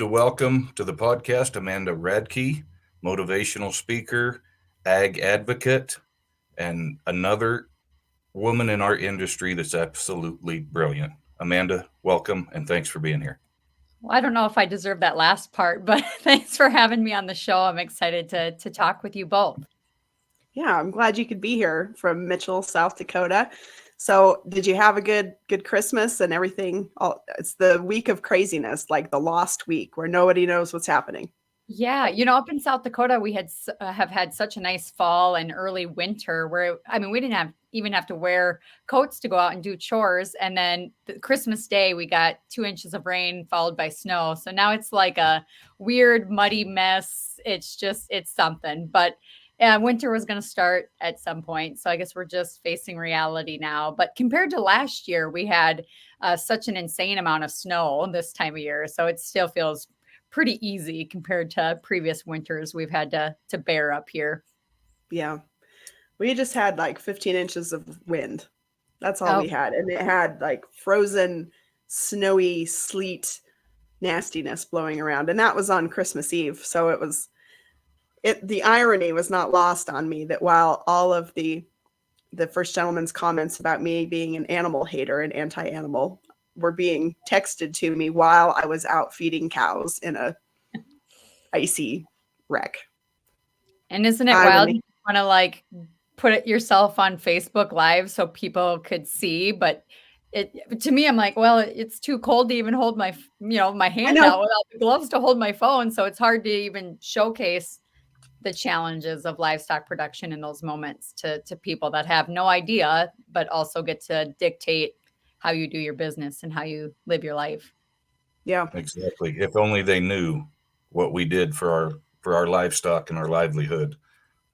To welcome to the podcast Amanda Radke, motivational speaker, ag advocate, and another woman in our industry that's absolutely brilliant. Amanda, welcome and thanks for being here. Well, I don't know if I deserve that last part, but thanks for having me on the show. I'm excited to talk with you both. Yeah, I'm glad you could be here from Mitchell, South Dakota. So, did you have a good Christmas and everything? It's the week of craziness, like the lost week where nobody knows what's happening. Yeah, up in South Dakota, we have had such a nice fall and early winter where we didn't even have to wear coats to go out and do chores. And then Christmas Day, we got 2 inches of rain followed by snow. So now it's like a weird, muddy mess. It's something. But winter was going to start at some point. So I guess we're just facing reality now. But compared to last year, we had such an insane amount of snow this time of year. So it still feels pretty easy compared to previous winters we've had to bear up here. Yeah. We just had like 15 inches of wind. That's all we had. And it had like frozen, snowy sleet nastiness blowing around. And that was on Christmas Eve. So the irony was not lost on me that while all of the first gentleman's comments about me being an animal hater and anti-animal were being texted to me while I was out feeding cows in a icy wreck. And isn't it wild? You want to like put it yourself on Facebook Live so people could see, but to me, I'm like, well, it's too cold to even hold my hand out without the gloves to hold my phone. So it's hard to even showcase the challenges of livestock production in those moments to people that have no idea, but also get to dictate how you do your business and how you live your life. Yeah, exactly. If only they knew what we did for our livestock and our livelihood.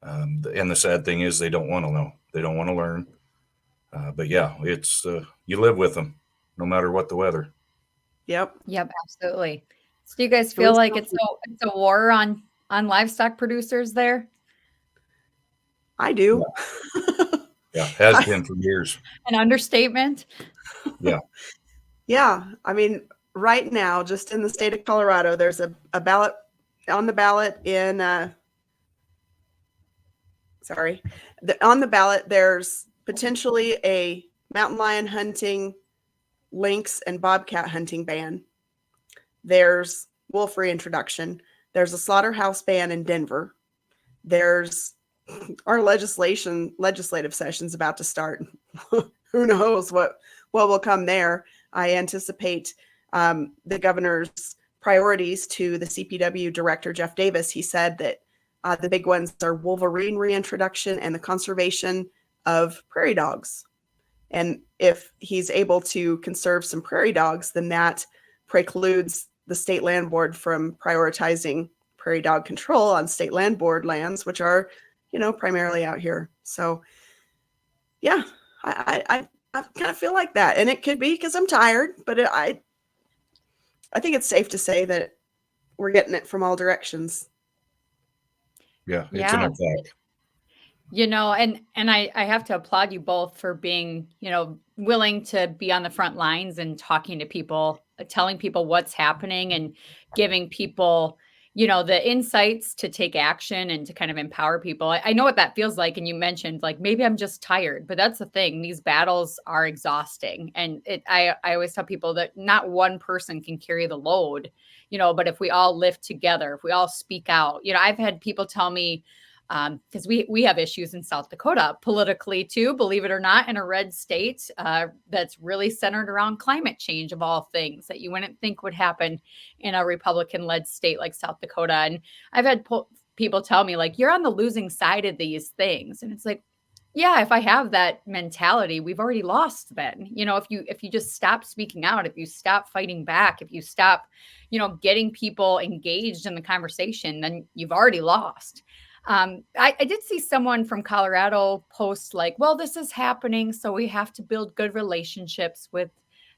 And the sad thing is they don't want to know. They don't want to learn. But yeah, it's you live with them no matter what the weather. Yep, absolutely. So do you guys feel like it's a war on livestock producers there? I do. Yeah, has been for years. An understatement. Yeah. Yeah. I mean, right now, just in the state of Colorado, there's a ballot on the ballot on the ballot, there's potentially a mountain lion hunting, lynx, and bobcat hunting ban. There's wolf reintroduction. There's a slaughterhouse ban in Denver. There's our legislative session's about to start. Who knows what will come there? I anticipate the governor's priorities to the CPW director, Jeff Davis. He said that the big ones are wolverine reintroduction and the conservation of prairie dogs. And if he's able to conserve some prairie dogs, then that precludes the state land board from prioritizing prairie dog control on state land board lands, which are, primarily out here. So, yeah, I kind of feel like that. And it could be because I'm tired, but I think it's safe to say that we're getting it from all directions. Yeah, it's an effect. And I have to applaud you both for being, willing to be on the front lines and talking to people, telling people what's happening and giving people, the insights to take action and to kind of empower people. I know what that feels like. And you mentioned like, maybe I'm just tired, but that's the thing. These battles are exhausting. And I always tell people that not one person can carry the load, but if we all lift together, if we all speak out, I've had people tell me, because we have issues in South Dakota politically too, believe it or not, in a red state that's really centered around climate change of all things that you wouldn't think would happen in a Republican-led state like South Dakota. And I've had people tell me like, you're on the losing side of these things. And it's like, yeah, if I have that mentality, we've already lost then. If you just stop speaking out, if you stop fighting back, if you stop, getting people engaged in the conversation, then you've already lost. I did see someone from Colorado post like, well, this is happening, so we have to build good relationships with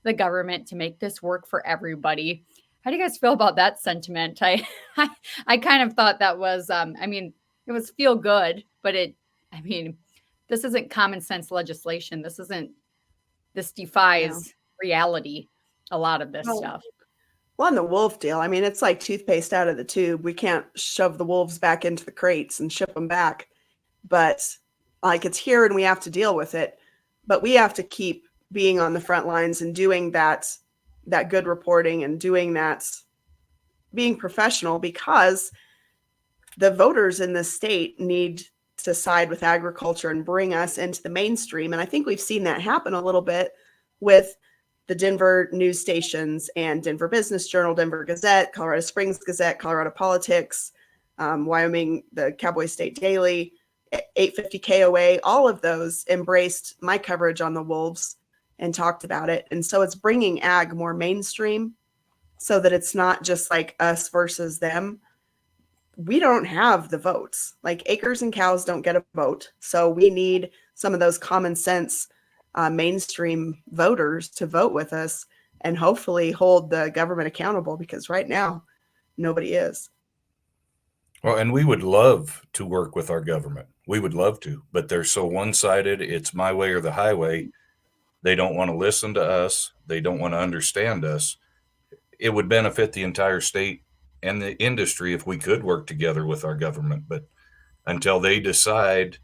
the government to make this work for everybody. How do you guys feel about that sentiment? I kind of thought that was, it was feel good, but this isn't common sense legislation. This defies reality, a lot of this stuff. Well, on the wolf deal, I mean, it's like toothpaste out of the tube. We can't shove the wolves back into the crates and ship them back, but like it's here and we have to deal with it. But we have to keep being on the front lines and doing that good reporting and doing that, being professional, because the voters in this state need to side with agriculture and bring us into the mainstream. And I think we've seen that happen a little bit with the Denver news stations and Denver Business Journal, Denver Gazette, Colorado Springs Gazette, Colorado Politics, Wyoming, the Cowboy State Daily, 850 KOA, all of those embraced my coverage on the wolves and talked about it. And so it's bringing ag more mainstream so that it's not just like us versus them. We don't have the votes. Like acres and cows don't get a vote. So we need some of those common sense mainstream voters to vote with us and hopefully hold the government accountable, because right now nobody is. Well, and we would love to work with our government. We would love to, but they're so one-sided. It's my way or the highway. They don't want to listen to us. They don't want to understand us. It would benefit the entire state and the industry if we could work together with our government. But until they decide,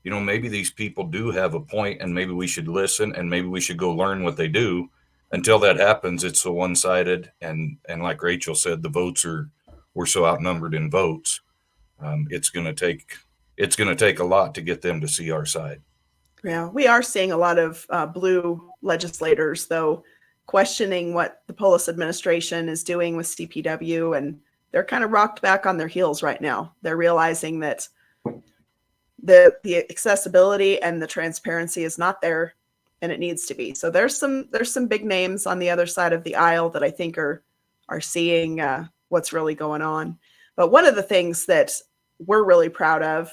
maybe these people do have a point and maybe we should listen and maybe we should go learn what they do. Until that happens, it's so one-sided. And like Rachel said, we're so outnumbered in votes. It's going to take a lot to get them to see our side. Yeah, we are seeing a lot of blue legislators, though, questioning what the Polis administration is doing with CPW, and they're kind of rocked back on their heels right now. They're realizing that the accessibility and the transparency is not there, and it needs to be. So there's some big names on the other side of the aisle that I think are seeing what's really going on. But one of the things that we're really proud of,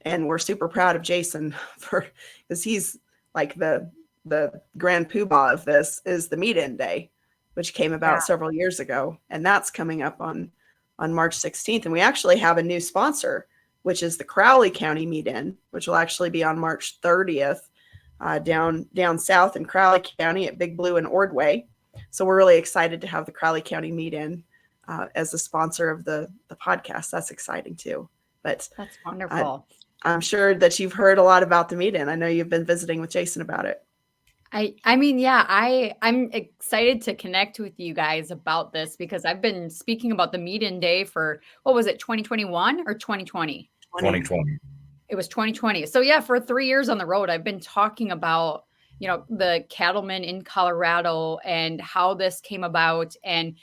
and we're super proud of Jason for, because he's like the grand poobah of this, is the Meet-In Day, which came about several years ago, and that's coming up on March 16th. And we actually have a new sponsor, which is the Crowley County Meet-In, which will actually be on March 30th down south in Crowley County at Big Blue and Ordway. So we're really excited to have the Crowley County Meet-In as a sponsor of the podcast. That's exciting too. But that's wonderful. I'm sure that you've heard a lot about the Meet-In. I know you've been visiting with Jason about it. I mean, yeah, I'm excited to connect with you guys about this, because I've been speaking about the Meet-In Day for, what was it, 2021 or 2020? 2020. It was 2020. So yeah, for 3 years on the road, I've been talking about, the cattlemen in Colorado and how this came about, and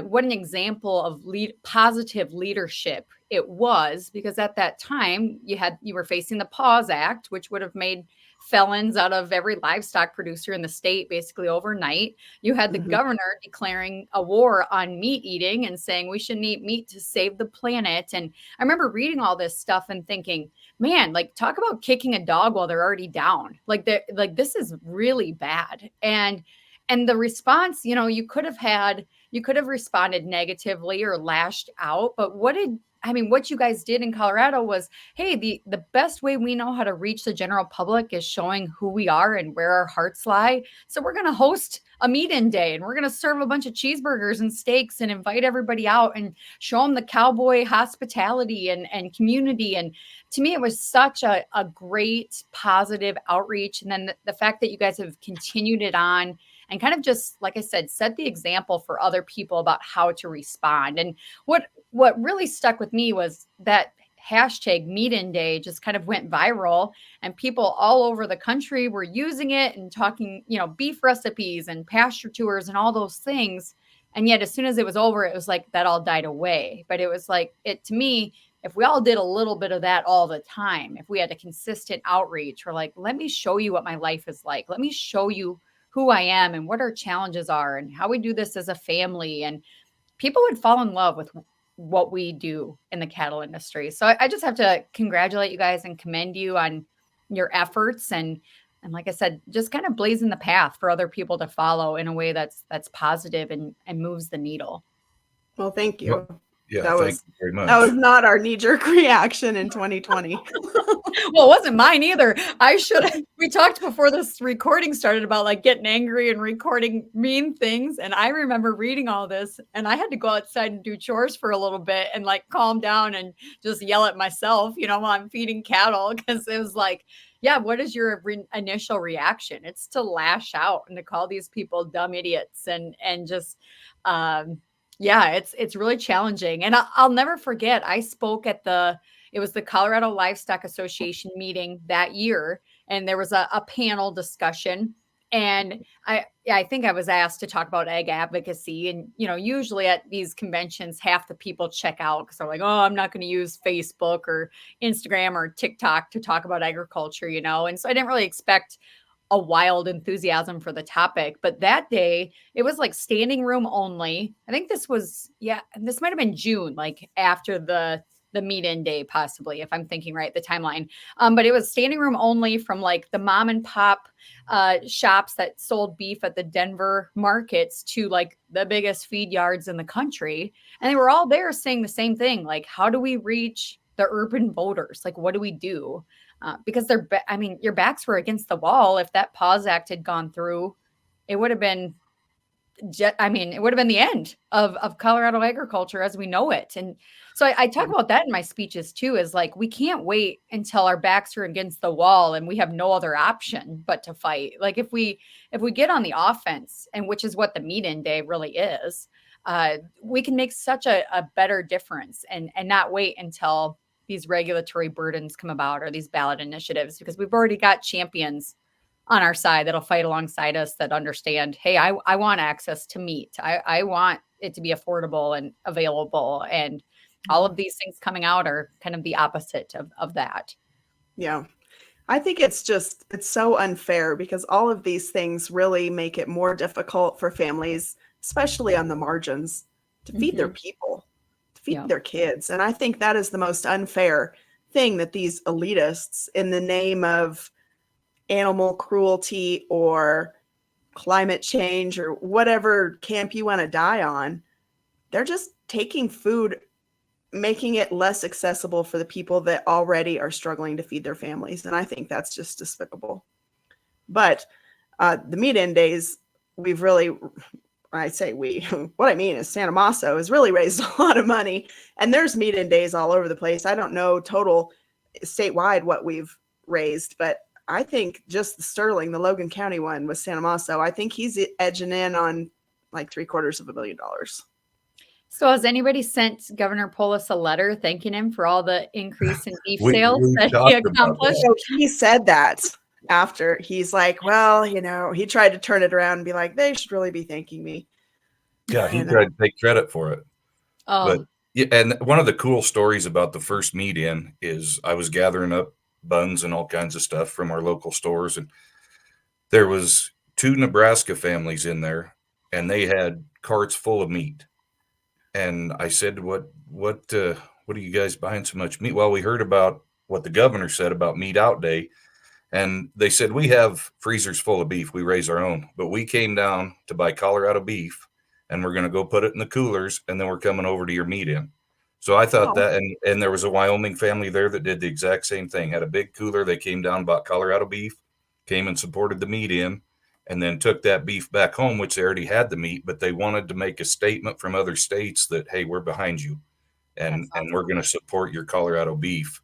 what an example of positive leadership it was, because at that time you were facing the Pause Act, which would have made felons out of every livestock producer in the state basically overnight. You had the governor declaring a war on meat eating and saying we shouldn't eat meat to save the planet. And I remember reading all this stuff and thinking, man, like, talk about kicking a dog while they're already down. Like this is really bad. And the response, you could have responded negatively or lashed out, but what you guys did in Colorado was, hey, the best way we know how to reach the general public is showing who we are and where our hearts lie. So we're going to host a Meet-In Day, and we're going to serve a bunch of cheeseburgers and steaks and invite everybody out and show them the cowboy hospitality and community. And to me, it was such a great positive outreach. And then the fact that you guys have continued it on and kind of just, like I said, set the example for other people about how to respond. And what really stuck with me was that hashtag Meet-In Day just kind of went viral, and people all over the country were using it and talking, beef recipes and pasture tours and all those things. And yet as soon as it was over, it was like that all died away. But it was like, to me, if we all did a little bit of that all the time, if we had a consistent outreach, or like, let me show you what my life is like. Let me show you who I am and what our challenges are and how we do this as a family. And people would fall in love with what we do in the cattle industry. So I just have to congratulate you guys and commend you on your efforts. And like I said, just kind of blazing the path for other people to follow in a way that's positive and moves the needle. Well, thank you. Yeah, That thank was you very that was much. not our knee-jerk reaction in 2020. Well, it wasn't mine either. We talked before this recording started about like getting angry and recording mean things. And I remember reading all this and I had to go outside and do chores for a little bit and like calm down and just yell at myself, while I'm feeding cattle. Cause it was like, yeah, what is your initial reaction? It's to lash out and to call these people dumb idiots and just, yeah, it's really challenging. And I'll never forget, I spoke at it was the Colorado Livestock Association meeting that year, and there was a panel discussion. And I think I was asked to talk about egg advocacy. And, usually at these conventions, half the people check out because they're like, oh, I'm not going to use Facebook or Instagram or TikTok to talk about agriculture, And so I didn't really expect a wild enthusiasm for the topic. But that day, it was like standing room only. I think this might have been June, like after the meet-in day, possibly, if I'm thinking right, the timeline. But it was standing room only from like the mom and pop shops that sold beef at the Denver markets to like the biggest feed yards in the country. And they were all there saying the same thing. Like, how do we reach the urban voters? Like, what do we do? Because your backs were against the wall. If that Pause Act had gone through, it would have been it would have been the end of Colorado agriculture as we know it. And so I talk about that in my speeches too, is like, we can't wait until our backs are against the wall and we have no other option but to fight. Like if we get on the offense, and which is what the meet-in day really is, we can make such a better difference and not wait until these regulatory burdens come about or these ballot initiatives, because we've already got champions on our side that'll fight alongside us that understand, hey, I want access to meat. I want it to be affordable and available. And all of these things coming out are kind of the opposite of that. Yeah. I think it's so unfair because all of these things really make it more difficult for families, especially on the margins, to feed their people, to feed their kids. And I think that is the most unfair thing that these elitists, in the name of animal cruelty or climate change or whatever camp you want to die on, they're just taking food, making it less accessible for the people that already are struggling to feed their families. And I think that's just despicable. But the meet-in days, we've really, I say we, what I mean is Santomaso has really raised a lot of money, and there's meet-in days all over the place. I don't know total statewide what we've raised, but I think just the Sterling, the Logan County one with Santomaso, I think he's edging in on like $750,000. So has anybody sent Governor Polis a letter thanking him for all the increase in beef We sales that talked he about accomplished? So he said that after. He's like, well, he tried to turn it around and be like, they should really be thanking me. Yeah, he tried to take credit for it. Oh, But yeah, and one of the cool stories about the first meet-in is I was gathering up buns and all kinds of stuff from our local stores, and there was 2 Nebraska families in there, and they had carts full of meat. And I said, what are you guys buying so much meat? Well, we heard about what the governor said about Meat Out Day, and they said, we have freezers full of beef. We raise our own, but we came down to buy Colorado beef, and we're going to go put it in the coolers, and then we're coming over to your meet-in. So I thought that, and there was a Wyoming family there that did the exact same thing, had a big cooler. They came down, bought Colorado beef, came and supported the meet-in, and then took that beef back home, which they already had the meat, but they wanted to make a statement from other states that, hey, we're behind you, and we're going to support your Colorado beef.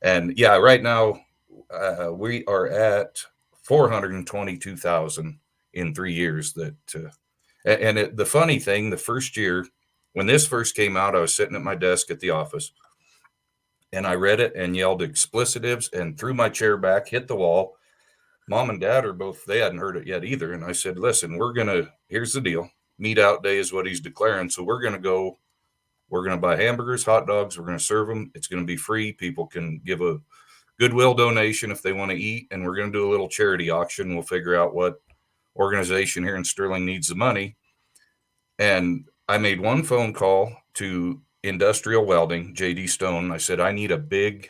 And yeah, right now we are at 422,000 in 3 years. The funny thing, the first year when this first came out, I was sitting at my desk at the office, and I read it and yelled explicitives and threw my chair back, hit the wall. Mom and Dad they hadn't heard it yet either. And I said, listen, here's the deal. Meat Out Day is what he's declaring. So we're going to buy hamburgers, hot dogs. We're going to serve them. It's going to be free. People can give a goodwill donation if they want to eat. And we're going to do a little charity auction. We'll figure out what organization here in Sterling needs the money. And I made one phone call to Industrial Welding, JD Stone. I said, I need a big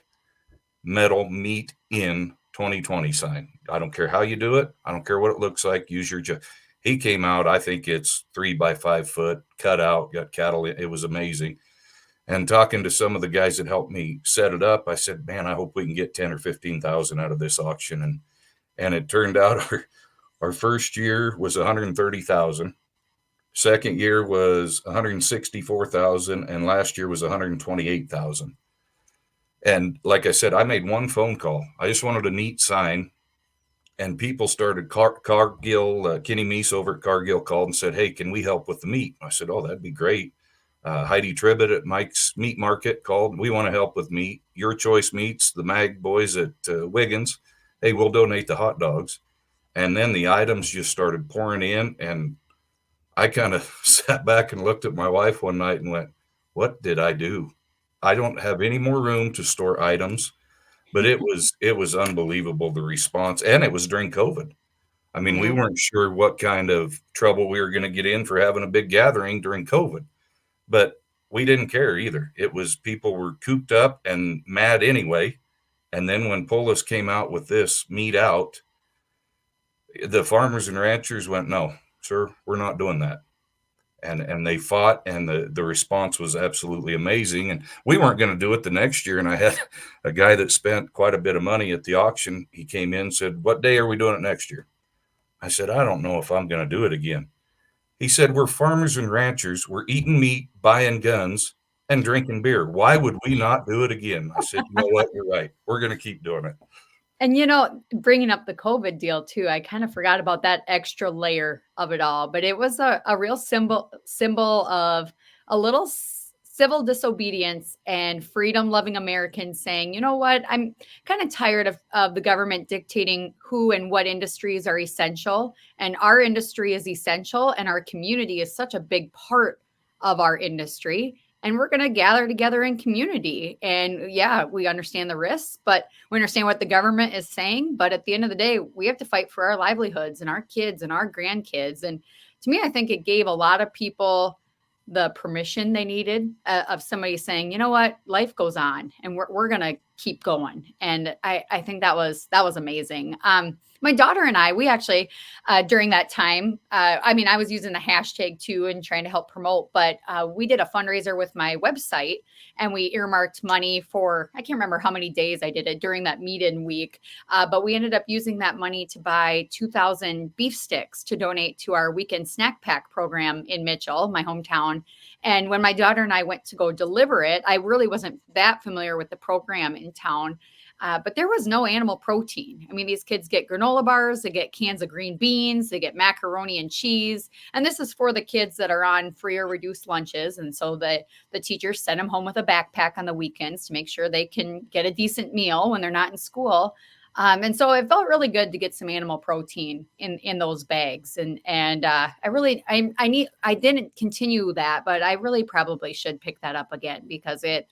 metal Meet in 2020 sign. I don't care how you do it. I don't care what it looks like. Use your He came out. I think it's 3 by 5 foot cut out, got cattle. It was amazing. And talking to some of the guys that helped me set it up, I said, man, I hope we can get 10 or 15,000 out of this auction. And it turned out our first year was 130,000. Second year was 164,000, and last year was 128,000. And like I said, I made one phone call. I just wanted a neat sign, and people started. Cargill, Kenny Meese over at Cargill called and said, "Hey, can we help with the meat?" I said, "Oh, that'd be great." Heidi Tribbett at Mike's Meat Market called. "We want to help with meat. Your Choice Meats, the Mag boys at Wiggins. Hey, we'll donate the hot dogs." And then the items just started pouring in, and I kind of sat back and looked at my wife one night and went, "What did I do? I don't have any more room to store items." But it was unbelievable, the response, and it was during COVID. I mean, we Yeah. weren't sure what kind of trouble we were going to get in for having a big gathering during COVID, but we didn't care either. It was people were cooped up and mad anyway. And then when Polis came out with this meat out, the farmers and ranchers went, "No, sir, we're not doing that." And they fought, and the response was absolutely amazing. And we weren't going to do it the next year. And I had a guy that spent quite a bit of money at the auction. He came in and said, "What day are we doing it next year?" I said, "I don't know if I'm going to do it again." He said, "We're farmers and ranchers. We're eating meat, buying guns, and drinking beer. Why would we not do it again?" I said, "You know what? You're right. We're going to keep doing it." And bringing up the COVID deal too, I kind of forgot about that extra layer of it all. But it was a real symbol of a little civil disobedience and freedom loving Americans saying, you know what, I'm kind of tired of the government dictating who and what industries are essential. And our industry is essential, and our community is such a big part of our industry. And we're going to gather together in community. And yeah, we understand the risks, but we understand what the government is saying. But at the end of the day, we have to fight for our livelihoods and our kids and our grandkids. And to me, I think it gave a lot of people the permission they needed of somebody saying, you know what, life goes on, and we're going to keep going. And I think that was amazing. My daughter and I, we actually, during that time, I was using the hashtag too and trying to help promote, but we did a fundraiser with my website, and we earmarked money for, I can't remember how many days I did it during that meet-in week, but we ended up using that money to buy 2,000 beef sticks to donate to our weekend snack pack program in Mitchell, my hometown. And when my daughter and I went to go deliver it, I really wasn't that familiar with the program in town. But there was no animal protein. I mean, these kids get granola bars, they get cans of green beans, they get macaroni and cheese. And this is for the kids that are on free or reduced lunches. And so the teachers send them home with a backpack on the weekends to make sure they can get a decent meal when they're not in school. And so it felt really good to get some animal protein in those bags. And I didn't continue that, but I really probably should pick that up again, because it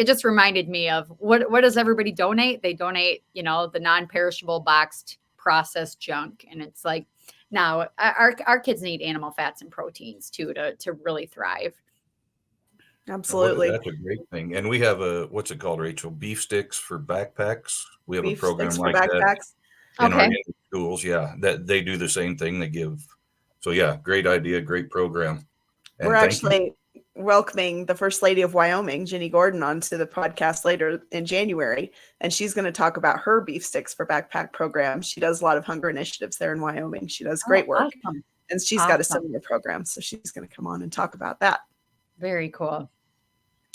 just reminded me of what does everybody donate? They donate, the non-perishable boxed processed junk. And it's like, now our kids need animal fats and proteins too, to really thrive. Absolutely. That's a great thing. And we have what's it called, Rachel? Beef sticks for backpacks. We have Beef a program sticks for like that backpacks. in our Okay. schools. Yeah, that they do the same thing. They give. So yeah, great idea, great program. And We're thank you. actually welcoming the First Lady of Wyoming, Jenny Gordon, onto the podcast later in January, and she's going to talk about her beef sticks for backpack program. She does a lot of hunger initiatives there in Wyoming. She does great work, Awesome. and she's got a Awesome. similar program, so she's going to come on and talk about that. Very cool.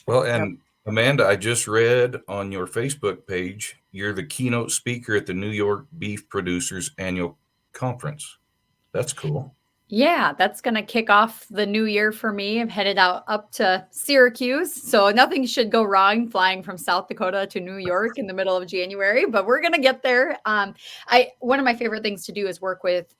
Well, and Amanda, I just read on your Facebook page, you're the keynote speaker at the New York Beef Producers Annual Conference. That's cool. Yeah, that's going to kick off the new year for me. I'm headed up to Syracuse, so nothing should go wrong flying from South Dakota to New York in the middle of January, but we're going to get there. One of my favorite things to do is work with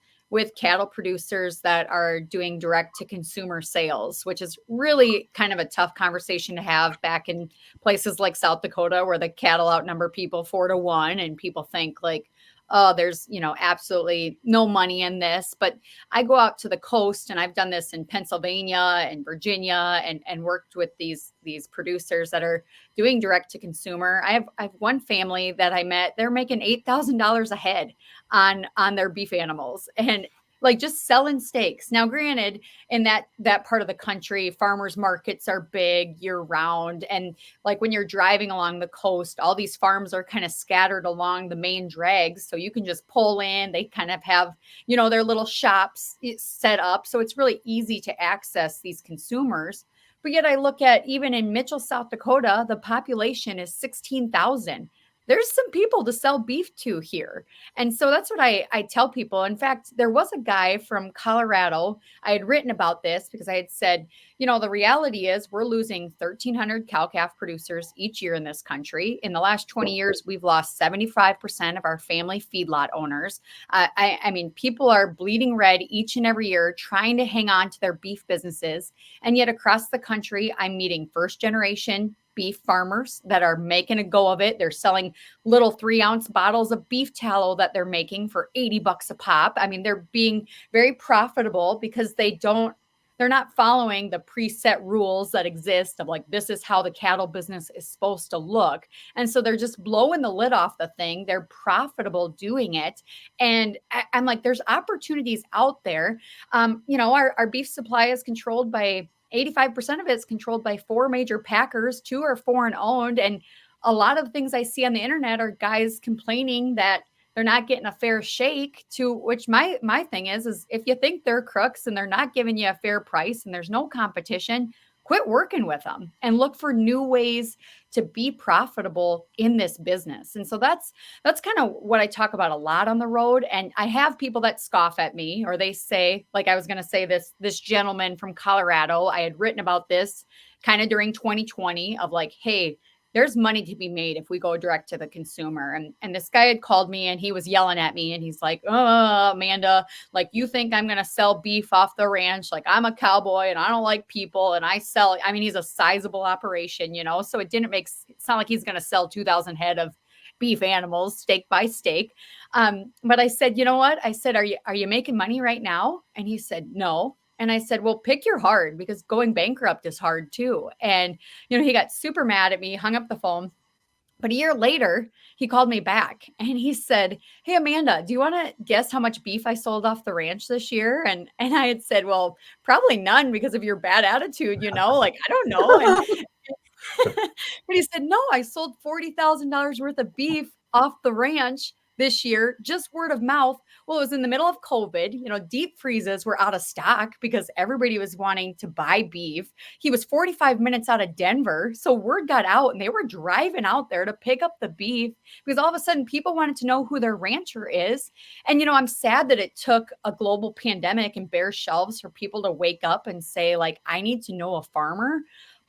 cattle producers that are doing direct to consumer sales, which is really kind of a tough conversation to have back in places like South Dakota, where the cattle outnumber people 4-1, and people think like, oh, there's, absolutely no money in this. But I go out to the coast, and I've done this in Pennsylvania and Virginia, and worked with these producers that are doing direct to consumer. I have one family that I met, they're making $8,000 a head on their beef animals. And like just selling steaks. Now, granted, in that part of the country, farmers markets are big year round. And like when you're driving along the coast, all these farms are kind of scattered along the main drags. So you can just pull in. They kind of have, their little shops set up. So it's really easy to access these consumers. But yet I look at even in Mitchell, South Dakota, the population is 16,000. There's some people to sell beef to here. And so that's what I tell people. In fact, there was a guy from Colorado. I had written about this because I had said, the reality is we're losing 1,300 cow-calf producers each year in this country. In the last 20 years, we've lost 75% of our family feedlot owners. I mean, people are bleeding red each and every year trying to hang on to their beef businesses. And yet across the country, I'm meeting first-generation beef farmers that are making a go of it. They're selling little 3-ounce bottles of beef tallow that they're making for $80 a pop. I mean, they're being very profitable because they're not following the preset rules that exist of like, this is how the cattle business is supposed to look. And so they're just blowing the lid off the thing. They're profitable doing it. And I'm like, there's opportunities out there. Our beef supply is controlled by 85% of it is controlled by 4 major packers, 2 are foreign owned. And a lot of things I see on the internet are guys complaining that they're not getting a fair shake, to which my thing is if you think they're crooks and they're not giving you a fair price and there's no competition, quit working with them and look for new ways to be profitable in this business. And so that's kind of what I talk about a lot on the road. And I have people that scoff at me, or they say, like I was going to say, this gentleman from Colorado, I had written about this kind of during 2020 of like, hey, there's money to be made if we go direct to the consumer. And this guy had called me and he was yelling at me and he's like, oh, Amanda, like, you think I'm going to sell beef off the ranch? Like, I'm a cowboy and I don't like people and I sell. I mean, he's a sizable operation, so it's not like he's going to sell 2,000 head of beef animals, steak by steak. But I said, you know what? I said, are you making money right now? And he said, no. And I said, well, pick your hard, because going bankrupt is hard too. And, he got super mad at me, hung up the phone. But a year later, he called me back and he said, hey, Amanda, do you want to guess how much beef I sold off the ranch this year? And I had said, well, probably none, because of your bad attitude, like, I don't know. And but he said, no, I sold $40,000 worth of beef off the ranch this year, just word of mouth. Well, it was in the middle of COVID. Deep freezes were out of stock because everybody was wanting to buy beef. He was 45 minutes out of Denver. So word got out and they were driving out there to pick up the beef because all of a sudden people wanted to know who their rancher is. And, I'm sad that it took a global pandemic and bare shelves for people to wake up and say, like, I need to know a farmer.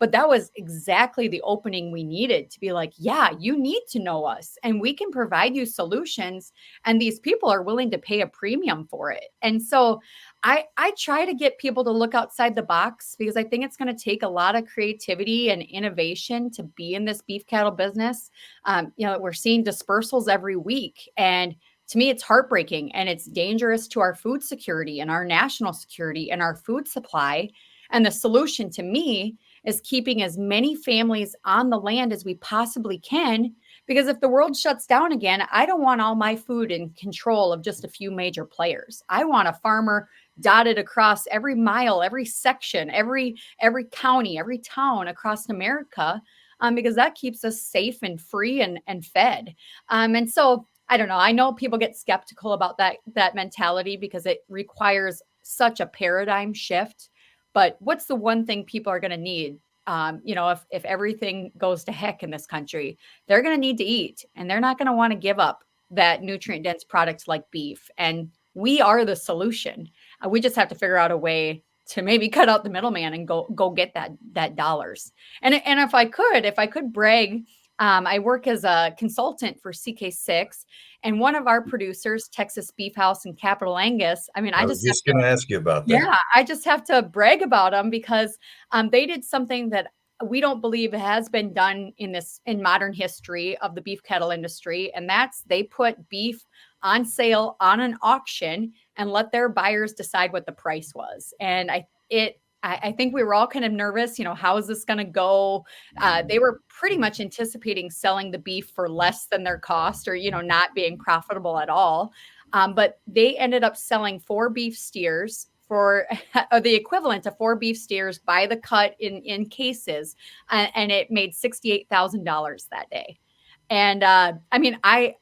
But that was exactly the opening we needed to be like, yeah, you need to know us and we can provide you solutions. And these people are willing to pay a premium for it. And so I try to get people to look outside the box, because I think it's going to take a lot of creativity and innovation to be in this beef cattle business. We're seeing dispersals every week. And to me, it's heartbreaking and it's dangerous to our food security and our national security and our food supply. And the solution to me is keeping as many families on the land as we possibly can, because if the world shuts down again, I don't want all my food in control of just a few major players. I want a farmer dotted across every mile, every section, every county, every town across America, because that keeps us safe and free and fed. And so I don't know. I know people get skeptical about that mentality because it requires such a paradigm shift. But what's the one thing people are going to need? If everything goes to heck in this country, they're going to need to eat, and they're not going to want to give up that nutrient dense product like beef. And we are the solution. We just have to figure out a way to maybe cut out the middleman and go get that dollars. And if I could brag, I work as a consultant for CK6, and one of our producers, Texas Beefhouse in Capital Angus. I mean, I was just going to ask you about that. Yeah, I just have to brag about them because they did something that we don't believe has been done in modern history of the beef cattle industry, and that's they put beef on sale on an auction and let their buyers decide what the price was. And I think we were all kind of nervous, how is this going to go? They were pretty much anticipating selling the beef for less than their cost, or, not being profitable at all. But they ended up selling 4 beef steers for the equivalent of 4 beef steers by the cut in cases. And it made $68,000 that day. And I mean, I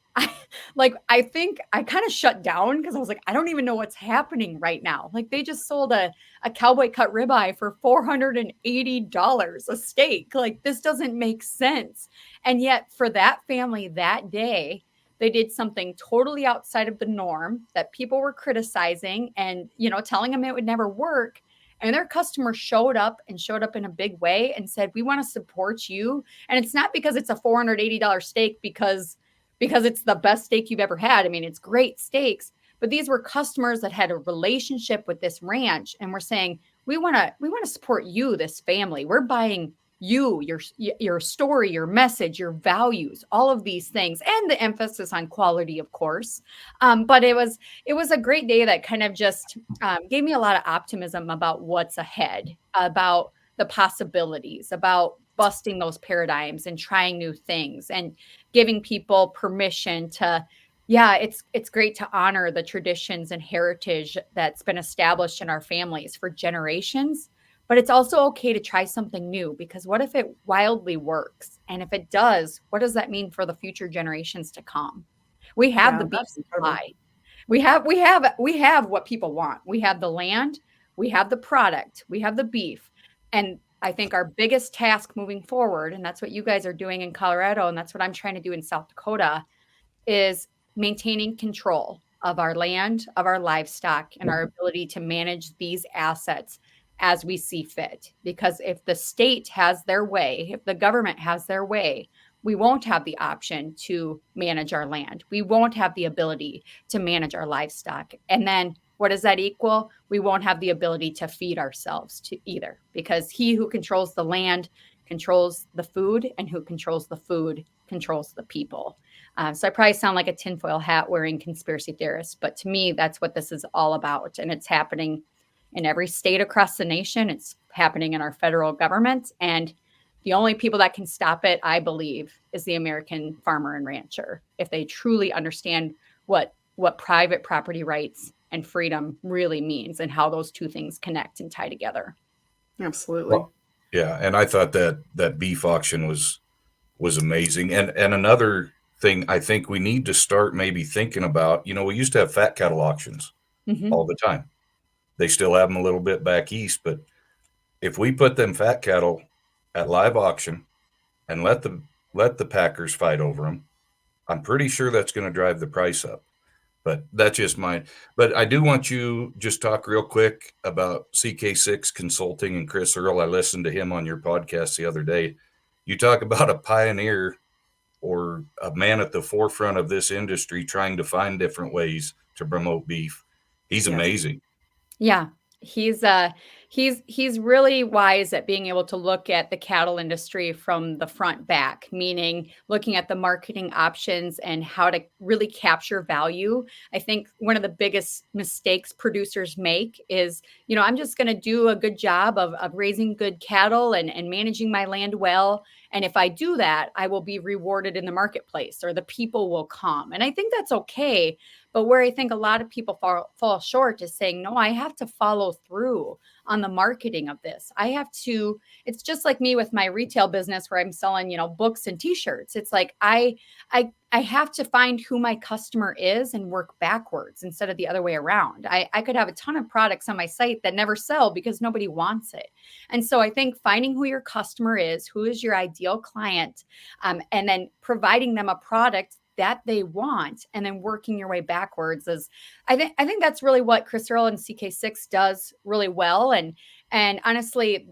think I kind of shut down because I was like, I don't even know what's happening right now. Like they just sold a cowboy cut ribeye for $480 a steak. Like this doesn't make sense. And yet for that family that day, they did something totally outside of the norm that people were criticizing and, telling them it would never work. And their customer showed up in a big way and said, we want to support you. And it's not because it's a $480 steak because it's the best steak you've ever had. I mean, it's great steaks, but these were customers that had a relationship with this ranch and we're saying, we want to support you, this family. We're buying you, your story, your message, your values, all of these things, and the emphasis on quality, of course. But it was a great day that kind of just gave me a lot of optimism about what's ahead, about the possibilities, about busting those paradigms and trying new things and giving people permission to, yeah, it's great to honor the traditions and heritage that's been established in our families for generations. But it's also okay to try something new because what if it wildly works? And if it does, what does that mean for the future generations to come? We have the beef that's incredible. supply. We have what people want. We have the land, we have the product, we have the beef. And I think our biggest task moving forward, and that's what you guys are doing in Colorado, and that's what I'm trying to do in South Dakota, is maintaining control of our land, of our livestock, and our ability to manage these assets as we see fit. Because if the state has their way, if the government has their way, we won't have the option to manage our land. We won't have the ability to manage our livestock. And then what does that equal? We won't have the ability to feed ourselves to either, because he who controls the land controls the food, and who controls the food controls the people. So I probably sound like a tinfoil hat wearing conspiracy theorist, but to me, that's what this is all about. And it's happening in every state across the nation. It's happening in our federal government. And the only people that can stop it, I believe, is the American farmer and rancher. If they truly understand what private property rights and freedom really means and how those two things connect and tie together. Absolutely. Well, yeah, and I thought that beef auction was amazing. And another thing I think we need to start maybe thinking about, we used to have fat cattle auctions all the time. They still have them a little bit back east, but if we put them fat cattle at live auction and let the packers fight over them, I'm pretty sure that's going to drive the price up. But that's just mine. But I do want you just talk real quick about CK6 Consulting and Chris Earl. I listened to him on your podcast the other day. You talk about a pioneer or a man at the forefront of this industry trying to find different ways to promote beef. He's Yes. amazing. Yeah, he's really wise at being able to look at the cattle industry from the front back, meaning looking at the marketing options and how to really capture value. I think one of the biggest mistakes producers make is, I'm just going to do a good job of raising good cattle and managing my land well. And if I do that, I will be rewarded in the marketplace or the people will come. And I think that's okay. But where I think a lot of people fall short is saying, no, I have to follow through on the marketing of this. It's just like me with my retail business where I'm selling, books and t-shirts. It's like, I have to find who my customer is and work backwards instead of the other way around. I could have a ton of products on my site that never sell because nobody wants it. And so I think finding who your customer is, who is your ideal client, and then providing them a product that they want and then working your way backwards is I think that's really what Chris Earl and CK6 does really well. And honestly,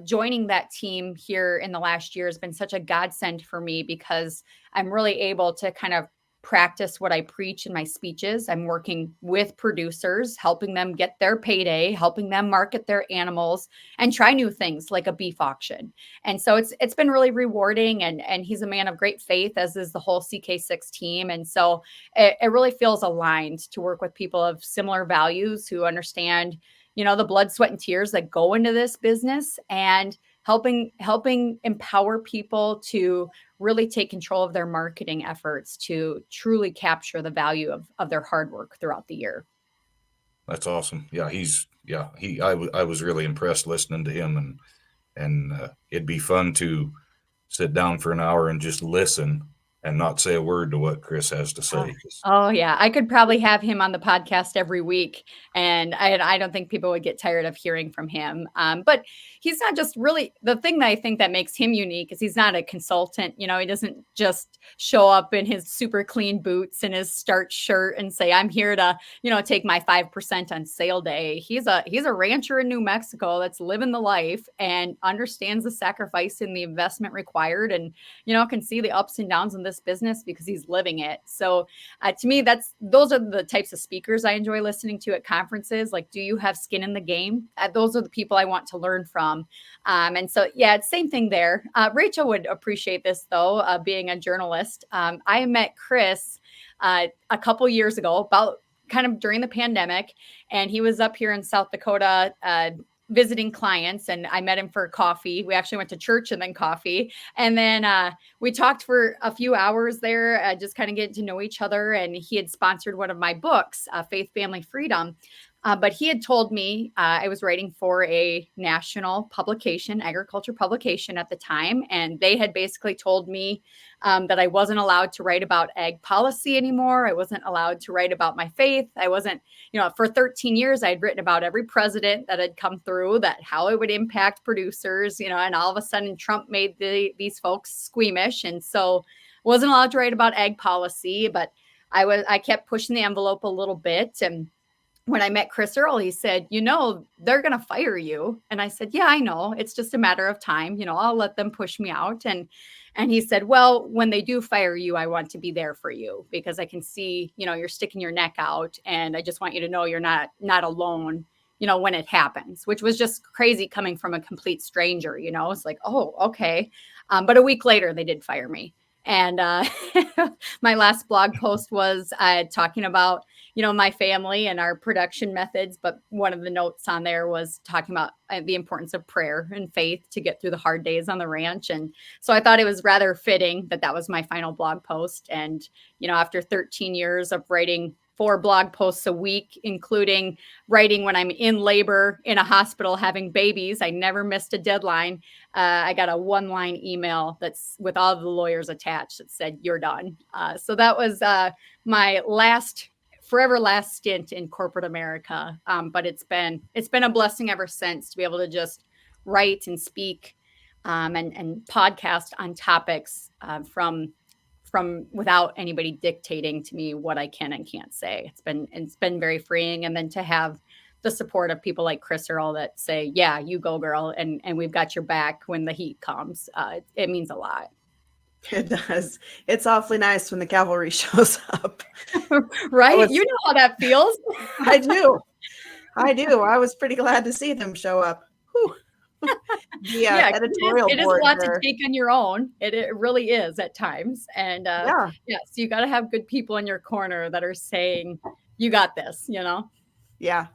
joining that team here in the last year has been such a godsend for me because I'm really able to kind of practice what I preach in my speeches. I'm working with producers, helping them get their payday, helping them market their animals and try new things like a beef auction. And so it's been really rewarding, and he's a man of great faith, as is the whole CK6 team. And so it really feels aligned to work with people of similar values who understand, the blood, sweat, and tears that go into this business and helping empower people to really take control of their marketing efforts to truly capture the value of their hard work throughout the year. That's awesome. I was really impressed listening to him, and it'd be fun to sit down for an hour and just listen and not say a word to what Chris has to say. Oh yeah, I could probably have him on the podcast every week, and I don't think people would get tired of hearing from him. But he's not just really the thing that I think that makes him unique is he's not a consultant. You know, he doesn't just show up in his super clean boots and his starch shirt and say, "I'm here to, take my 5% on sale day." He's a rancher in New Mexico that's living the life and understands the sacrifice and the investment required, and can see the ups and downs in this business because he's living it. So to me, those are the types of speakers I enjoy listening to at conferences. Like, do you have skin in the game? Those are the people I want to learn from. And so, yeah, it's same thing there. Rachel would appreciate this, though, being a journalist. I met Chris a couple years ago, about kind of during the pandemic, and he was up here in South Dakota visiting clients, and I met him for coffee. We actually went to church and then coffee. And then we talked for a few hours there, just kind of getting to know each other. And he had sponsored one of my books, Faith, Family, Freedom. But he had told me I was writing for a national publication, agriculture publication at the time. And they had basically told me that I wasn't allowed to write about ag policy anymore. I wasn't allowed to write about my faith. I wasn't, for 13 years, I'd written about every president that had come through, that how it would impact producers, and all of a sudden Trump made these folks squeamish. And so wasn't allowed to write about ag policy, but I kept pushing the envelope a little bit. And when I met Chris Earl, he said, they're going to fire you. And I said, yeah, I know. It's just a matter of time. I'll let them push me out. And he said, well, when they do fire you, I want to be there for you because I can see, you're sticking your neck out. And I just want you to know you're not alone, when it happens, which was just crazy coming from a complete stranger. It's like, oh, okay. But a week later, they did fire me. And my last blog post was talking about, my family and our production methods. But one of the notes on there was talking about the importance of prayer and faith to get through the hard days on the ranch. And so I thought it was rather fitting that was my final blog post. And, after 13 years of writing 4 blog posts a week, including writing when I'm in labor in a hospital having babies. I never missed a deadline. I got a 1-line email that's with all of the lawyers attached that said, "You're done." So that was my forever last stint in corporate America. But it's been a blessing ever since to be able to just write and speak and podcast on topics from without anybody dictating to me what I can and can't say. It's been very freeing. And then to have the support of people like Chris Earl that say, yeah, you go, girl. And we've got your back when the heat comes. It means a lot. It does. It's awfully nice when the cavalry shows up. Right? You know how that feels. I do. I was pretty glad to see them show up. Whew. The editorial it is board a lot to take on your own. It really is at times. And so you got to have good people in your corner that are saying, you got this, Yeah.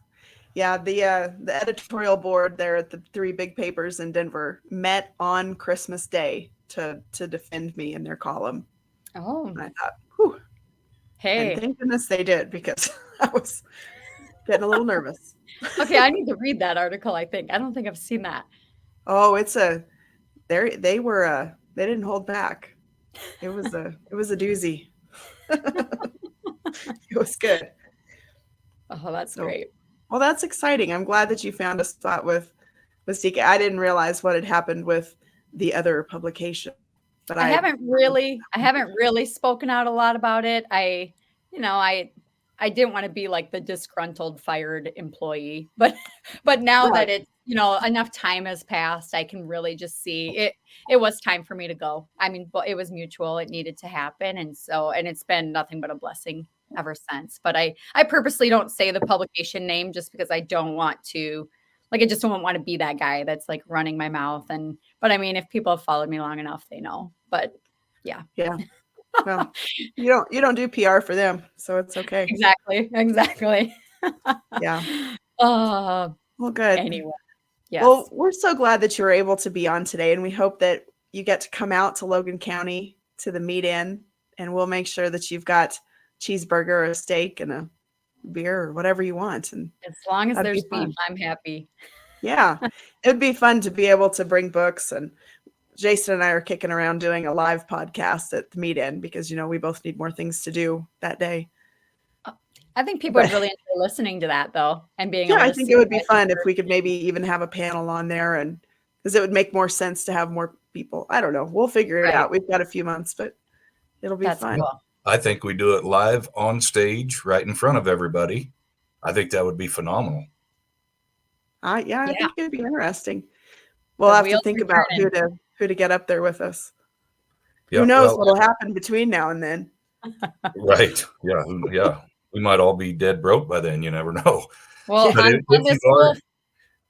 The editorial board there at the 3 big papers in Denver met on Christmas Day to defend me in their column. Oh. And I thought, whew. Hey. And thank goodness they did, because I was getting a little nervous. Okay, I need to read that article, I think. I don't think I've seen that. Oh, they didn't hold back. It was a doozy. It was good. Oh, that's great. Well, that's exciting. I'm glad that you found a spot with CK. I didn't realize what had happened with the other publication, but I haven't really spoken out a lot about it. I didn't want to be like the disgruntled fired employee, but now that it's, enough time has passed, I can really just see it. It was time for me to go. I mean, it was mutual. It needed to happen. And it's been nothing but a blessing ever since. But I purposely don't say the publication name just because I don't want to, I just don't want to be that guy that's like running my mouth. But I mean, if people have followed me long enough, they know. But yeah. Yeah. Well, you don't do PR for them, so it's okay. Exactly. Yeah. Well, good. Anyway. Yes. Well, we're so glad that you were able to be on today, and we hope that you get to come out to Logan County to the meet-in, and we'll make sure that you've got cheeseburger or a steak and a beer or whatever you want. And as long as that'd be there's beef, fun. I'm happy. Yeah, it'd be fun to be able to bring books. And Jason and I are kicking around doing a live podcast at the meet-in because, we both need more things to do that day. I think people would really enjoy listening to that, though, and being Yeah, able I to think see it would be that fun if in we could maybe even have a panel on there, and because it would make more sense to have more people. I don't know. We'll figure it Right. out. We've got a few months, but it'll be That's fun. cool. I think we do it live on stage right in front of everybody. I think that would be phenomenal. I Yeah. think it'd be interesting. We'll The have to wheels think are about turning. who to get up there with us. Yeah, Who knows well, what'll happen between now and then? right. Yeah. Yeah. We might all be dead broke by then. You never know. Well, But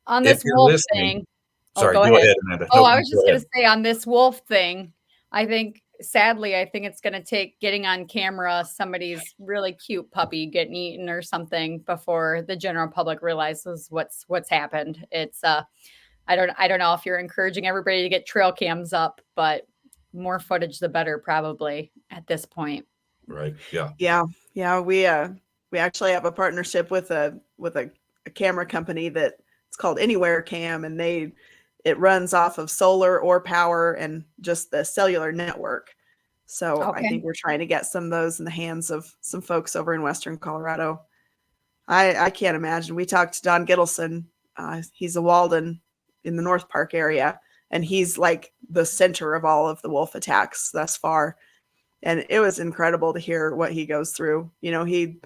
on if this you're wolf listening, thing. sorry, Go go ahead. ahead, Amanda. Oh, No, I was go just going ahead. to say on this wolf thing, I think, sadly, I think it's going to take getting on camera somebody's really cute puppy getting eaten or something before the general public realizes what's happened. It's I don't know if you're encouraging everybody to get trail cams up, but more footage the better probably at this point. Right. Yeah. Yeah. We actually have a partnership with a camera company that it's called Anywhere Cam, and it runs off of solar or power and just the cellular network. So I Okay. think we're trying to get some of those in the hands of some folks over in Western Colorado. I can't imagine. We talked to Don Gittleson. He's a Walden in the North Park area, and he's like the center of all of the wolf attacks thus far. And it was incredible to hear what he goes through. He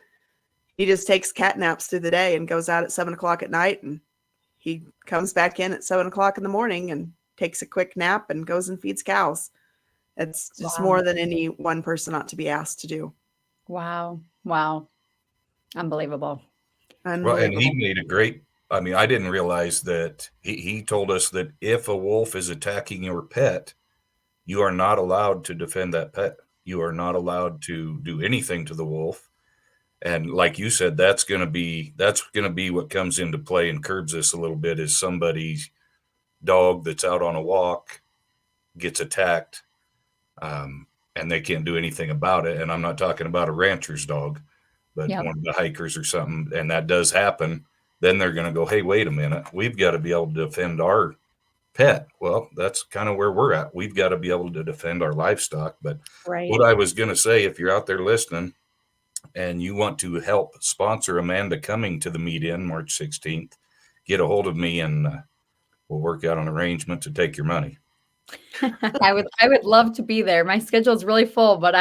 just takes cat naps through the day and goes out at 7:00 at night, and he comes back in at 7:00 in the morning and takes a quick nap and goes and feeds cows. It's just Wow. more than any one person ought to be asked to do. Wow. Unbelievable. Well, and he Unbelievable. made a great, I didn't realize that he told us that if a wolf is attacking your pet, you are not allowed to defend that pet. You are not allowed to do anything to the wolf. And like you said, that's going to be what comes into play and curbs this a little bit is somebody's dog that's out on a walk gets attacked, and they can't do anything about it. And I'm not talking about a rancher's dog, but Yep. one of the hikers or something. And that does happen. Then they're going to go, hey, wait a minute. We've got to be able to defend our pet. Well, that's kind of where we're at. We've got to be able to defend our livestock. But Right. what I was going to say, if you're out there listening and you want to help sponsor Amanda coming to the meet-in March 16th, get a hold of me and we'll work out an arrangement to take your money. I would love to be there. My schedule is really full, but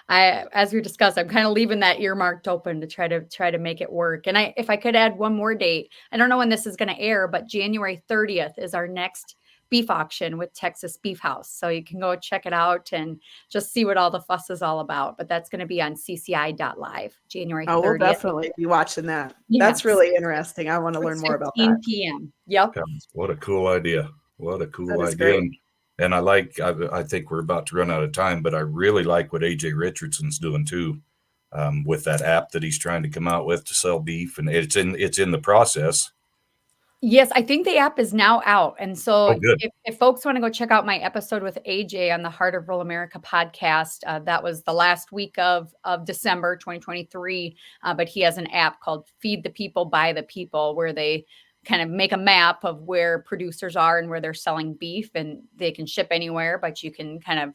as we discussed, I'm kind of leaving that earmarked open to try to make it work. And if I could add one more date, I don't know when this is going to air, but January 30th is our next beef auction with Texas Beefhouse. So you can go check it out and just see what all the fuss is all about. But that's going to be on cci.live, January 30th. Oh, we'll definitely be watching that. Yes. That's really interesting. I want to learn more about that. 6:15 p.m. Yep. What a cool idea. What a cool That is idea. great. And I think we're about to run out of time, but I really like what AJ Richardson's doing too, with that app that he's trying to come out with to sell beef, and it's in the process. Yes, I think the app is now out. And so good. if folks want to go check out my episode with AJ on the Heart of Rural America podcast, that was the last week of December 2023. But he has an app called Feed the People, Buy the People, where they kind of make a map of where producers are and where they're selling beef, and they can ship anywhere, but you can kind of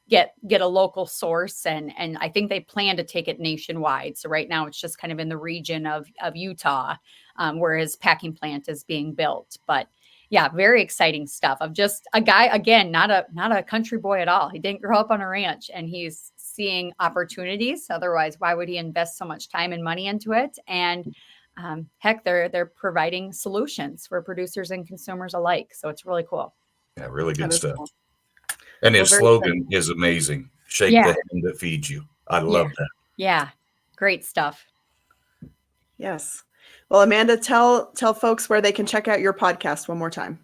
get a local source. And I think they plan to take it nationwide. So right now it's just kind of in the region of Utah, where his packing plant is being built. But yeah, very exciting stuff of just a guy, again, not a country boy at all. He didn't grow up on a ranch, and he's seeing opportunities. Otherwise, why would he invest so much time and money into it? And heck, they're providing solutions for producers and consumers alike. So it's really cool. Yeah, really good stuff. Cool. And his very slogan is amazing. Shake the hand that feeds you. I love that. Yeah. Great stuff. Yes. Well, Amanda, tell folks where they can check out your podcast one more time.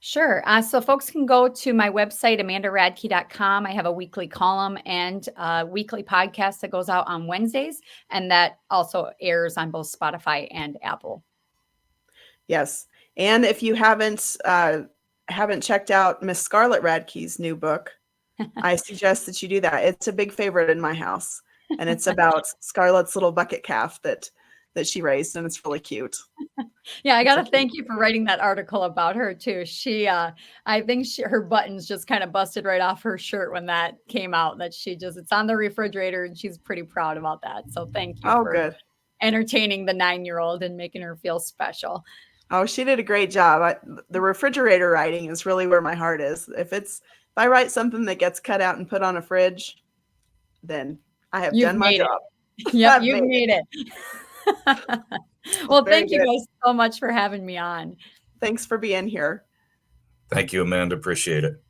Sure. So folks can go to my website, amandaradke.com. I have a weekly column and a weekly podcast that goes out on Wednesdays, and that also airs on both Spotify and Apple. Yes. And if you haven't checked out Miss Scarlett Radke's new book, I suggest that you do that. It's a big favorite in my house, and it's about Scarlett's little bucket calf that she raised, and it's really cute. Yeah, I got to thank you for writing that article about her too. She, I think her buttons just kind of busted right off her shirt when that came out. That it's on the refrigerator, and she's pretty proud about that. So thank you for good. entertaining the 9-year-old and making her feel special. Oh, she did a great job. The refrigerator writing is really where my heart is. If I write something that gets cut out and put on a fridge, then I have done my job. Yep, you've made it. Well, thank you guys so much for having me on. Thanks for being here. Thank you, Amanda. Appreciate it.